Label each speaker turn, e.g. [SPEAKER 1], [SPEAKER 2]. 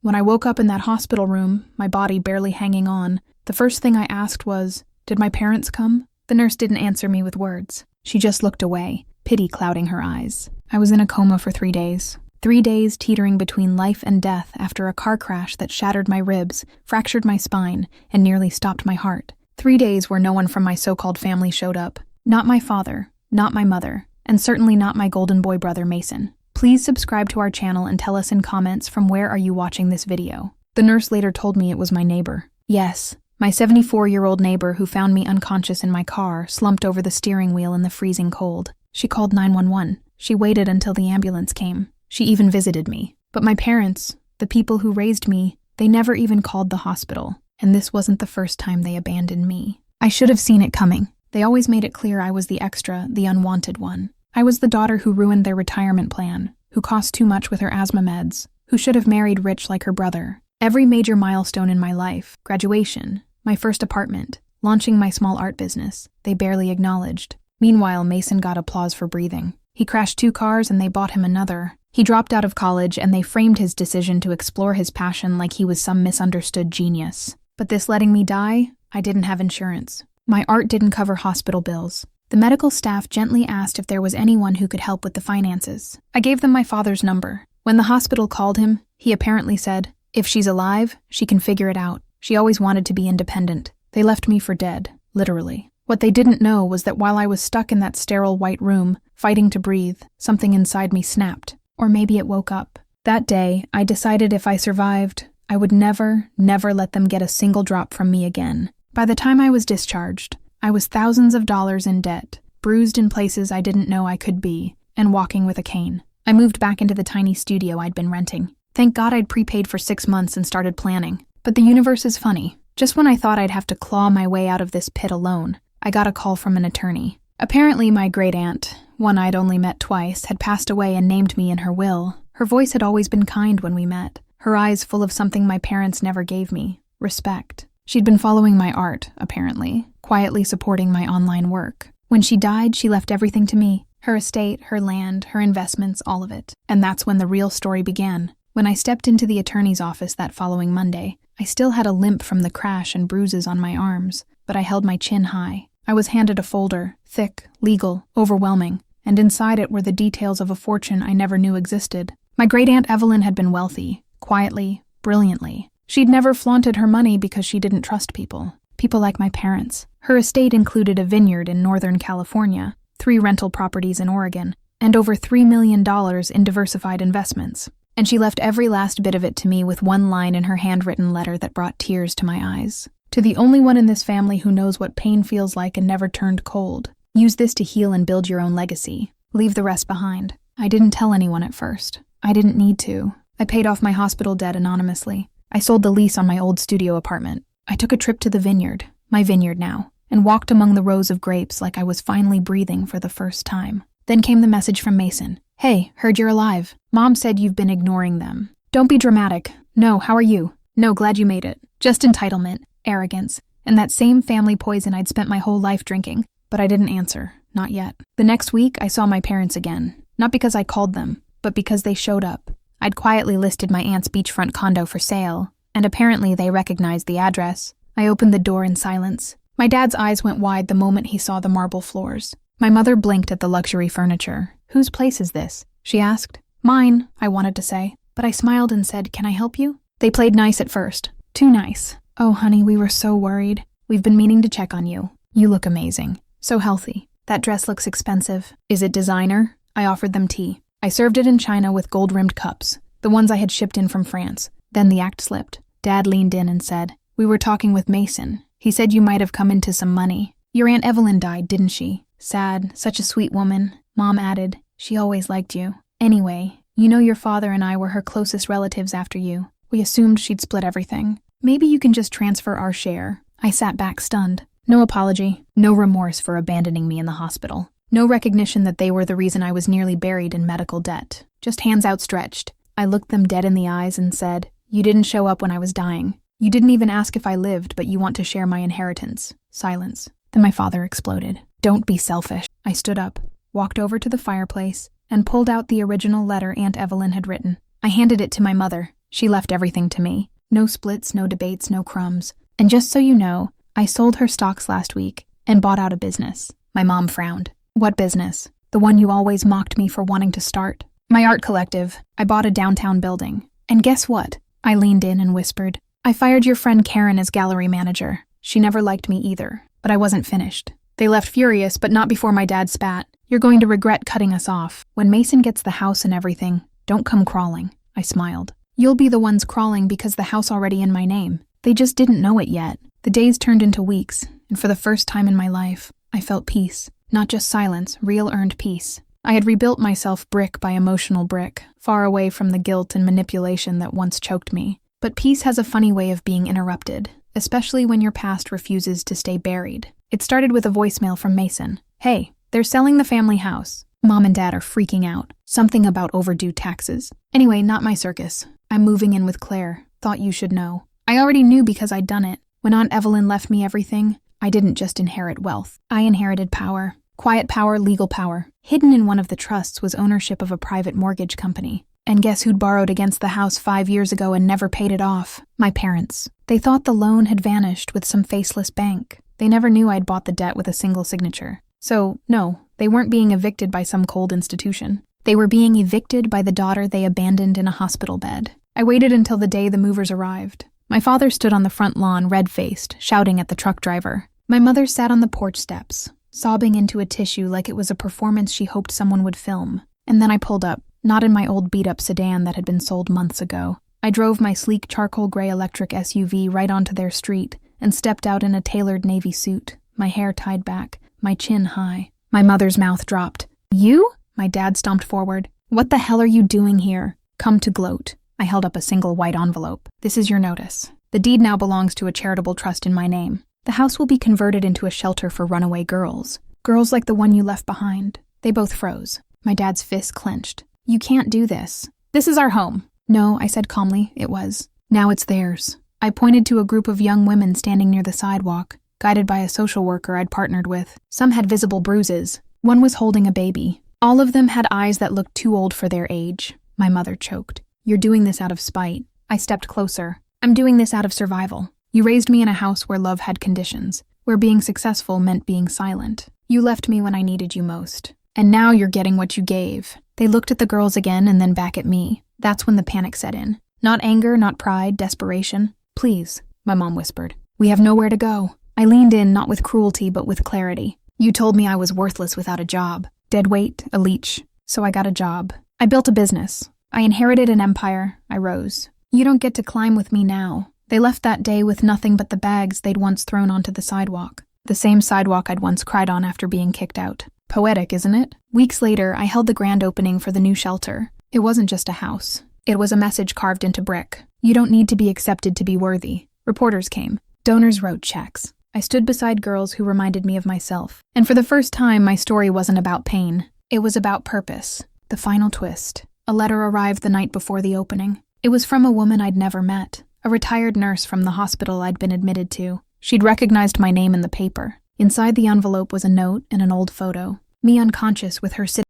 [SPEAKER 1] When I woke up in that hospital room, my body barely hanging on, the first thing I asked was, "Did my parents come?" The nurse didn't answer me with words. She just looked away, pity clouding her eyes. I was in a coma for 3 days. 3 days teetering between life and death after a car crash that shattered my ribs, fractured my spine, and nearly stopped my heart. 3 days where no one from my so-called family showed up. Not my father, not my mother, and certainly not my golden boy brother Mason. Please subscribe to our channel and tell us in comments from where are you watching this video. The nurse later told me it was my neighbor. Yes, my 74-year-old neighbor who found me unconscious in my car, slumped over the steering wheel in the freezing cold. She called 911. She waited until the ambulance came. She even visited me. But my parents, the people who raised me, they never even called the hospital. And this wasn't the first time they abandoned me. I should have seen it coming. They always made it clear I was the extra, the unwanted one. I was the daughter who ruined their retirement plan, who cost too much with her asthma meds, who should have married rich like her brother. Every major milestone in my life, graduation, my first apartment, launching my small art business, they barely acknowledged. Meanwhile, Mason got applause for breathing. He crashed 2 cars and they bought him another. He dropped out of college and they framed his decision to explore his passion like he was some misunderstood genius. But this letting me die, I didn't have insurance. My art didn't cover hospital bills. The medical staff gently asked if there was anyone who could help with the finances. I gave them my father's number. When the hospital called him, he apparently said, "If she's alive, she can figure it out. She always wanted to be independent." They left me for dead, literally. What they didn't know was that while I was stuck in that sterile white room, fighting to breathe, something inside me snapped. Or maybe it woke up. That day, I decided if I survived, I would never let them get a single drop from me again. By the time I was discharged, I was thousands of dollars in debt, bruised in places I didn't know I could be, and walking with a cane. I moved back into the tiny studio I'd been renting. Thank God I'd prepaid for 6 months and started planning. But the universe is funny. Just when I thought I'd have to claw my way out of this pit alone, I got a call from an attorney. Apparently my great-aunt, one I'd only met twice, had passed away and named me in her will. Her voice had always been kind when we met, her eyes full of something my parents never gave me, respect. She'd been following my art, apparently, quietly supporting my online work. When she died, she left everything to me. Her estate, her land, her investments, all of it. And that's when the real story began. When I stepped into the attorney's office that following Monday, I still had a limp from the crash and bruises on my arms, but I held my chin high. I was handed a folder, thick, legal, overwhelming, and inside it were the details of a fortune I never knew existed. My great-aunt Evelyn had been wealthy, quietly, brilliantly. She'd never flaunted her money because she didn't trust people like my parents. Her estate included a vineyard in Northern California, 3 rental properties in Oregon, and over $3 million in diversified investments. And she left every last bit of it to me with one line in her handwritten letter that brought tears to my eyes. To the only one in this family who knows what pain feels like and never turned cold. Use this to heal and build your own legacy. Leave the rest behind. I didn't tell anyone at first. I didn't need to. I paid off my hospital debt anonymously. I sold the lease on my old studio apartment. I took a trip to the vineyard, my vineyard now, and walked among the rows of grapes like I was finally breathing for the first time. Then came the message from Mason. "Hey, heard you're alive. Mom said you've been ignoring them. Don't be dramatic. No, how are you? No, glad you made it. Just entitlement, arrogance, and that same family poison I'd spent my whole life drinking." But I didn't answer. Not yet. The next week, I saw my parents again. Not because I called them, but because they showed up. I'd quietly listed my aunt's beachfront condo for sale, and apparently they recognized the address. I opened the door in silence. My dad's eyes went wide the moment he saw the marble floors. My mother blinked at the luxury furniture. "Whose place is this?" she asked. "Mine," I wanted to say, but I smiled and said, "Can I help you?" They played nice at first. Too nice. "Oh, honey, we were so worried. We've been meaning to check on you. You look amazing. So healthy. That dress looks expensive. Is it designer?" I offered them tea. I served it in china with gold-rimmed cups, the ones I had shipped in from France. Then the act slipped. Dad leaned in and said, "We were talking with Mason. He said you might have come into some money. Your Aunt Evelyn died, didn't she? Sad, such a sweet woman." Mom added, "She always liked you. Anyway, you know your father and I were her closest relatives after you. We assumed she'd split everything. Maybe you can just transfer our share." I sat back stunned. No apology, no remorse for abandoning me in the hospital. No recognition that they were the reason I was nearly buried in medical debt. Just hands outstretched. I looked them dead in the eyes and said, "You didn't show up when I was dying. You didn't even ask if I lived, but you want to share my inheritance." Silence. Then my father exploded. "Don't be selfish." I stood up, walked over to the fireplace, and pulled out the original letter Aunt Evelyn had written. I handed it to my mother. She left everything to me. No splits, no debates, no crumbs. And just so you know, I sold her stocks last week and bought out a business. My mom frowned. What business? The one you always mocked me for wanting to start. My art collective. I bought a downtown building. And guess what? I leaned in and whispered. I fired your friend Karen as gallery manager. She never liked me either, but I wasn't finished. They left furious, but not before my dad spat. You're going to regret cutting us off. When Mason gets the house and everything, don't come crawling. I smiled. You'll be the ones crawling because the house already in my name. They just didn't know it yet. The days turned into weeks, and for the first time in my life, I felt peace. Not just silence, real earned peace. I had rebuilt myself brick by emotional brick, far away from the guilt and manipulation that once choked me. But peace has a funny way of being interrupted, especially when your past refuses to stay buried. It started with a voicemail from Mason. Hey, they're selling the family house. Mom and Dad are freaking out. Something about overdue taxes. Anyway, not my circus. I'm moving in with Claire. Thought you should know. I already knew because I'd done it. When Aunt Evelyn left me everything, I didn't just inherit wealth. I inherited power. Quiet power, legal power. Hidden in one of the trusts was ownership of a private mortgage company. And guess who'd borrowed against the house 5 years ago and never paid it off? My parents. They thought the loan had vanished with some faceless bank. They never knew I'd bought the debt with a single signature. So, no, they weren't being evicted by some cold institution. They were being evicted by the daughter they abandoned in a hospital bed. I waited until the day the movers arrived. My father stood on the front lawn, red-faced, shouting at the truck driver. My mother sat on the porch steps, sobbing into a tissue like it was a performance she hoped someone would film. And then I pulled up, not in my old beat-up sedan that had been sold months ago. I drove my sleek charcoal gray electric SUV right onto their street and stepped out in a tailored navy suit, my hair tied back, my chin high. My mother's mouth dropped. You? My dad stomped forward. What the hell are you doing here? Come to gloat. I held up a single white envelope. This is your notice. The deed now belongs to a charitable trust in my name. The house will be converted into a shelter for runaway girls. Girls like the one you left behind. They both froze. My dad's fist clenched. You can't do this. This is our home. No, I said calmly, it was. Now it's theirs. I pointed to a group of young women standing near the sidewalk, guided by a social worker I'd partnered with. Some had visible bruises. One was holding a baby. All of them had eyes that looked too old for their age. My mother choked. You're doing this out of spite. I stepped closer. I'm doing this out of survival. You raised me in a house where love had conditions, where being successful meant being silent. You left me when I needed you most. And now you're getting what you gave. They looked at the girls again and then back at me. That's when the panic set in. Not anger, not pride, desperation. Please, my mom whispered. We have nowhere to go. I leaned in, not with cruelty, but with clarity. You told me I was worthless without a job. Dead weight, a leech. So I got a job. I built a business. I inherited an empire. I rose. You don't get to climb with me now. They left that day with nothing but the bags they'd once thrown onto the sidewalk. The same sidewalk I'd once cried on after being kicked out. Poetic, isn't it? Weeks later, I held the grand opening for the new shelter. It wasn't just a house. It was a message carved into brick. You don't need to be accepted to be worthy. Reporters came. Donors wrote checks. I stood beside girls who reminded me of myself. And for the first time, my story wasn't about pain. It was about purpose. The final twist. A letter arrived the night before the opening. It was from a woman I'd never met, a retired nurse from the hospital I'd been admitted to. She'd recognized my name in the paper. Inside the envelope was a note and an old photo. Me unconscious with her sitting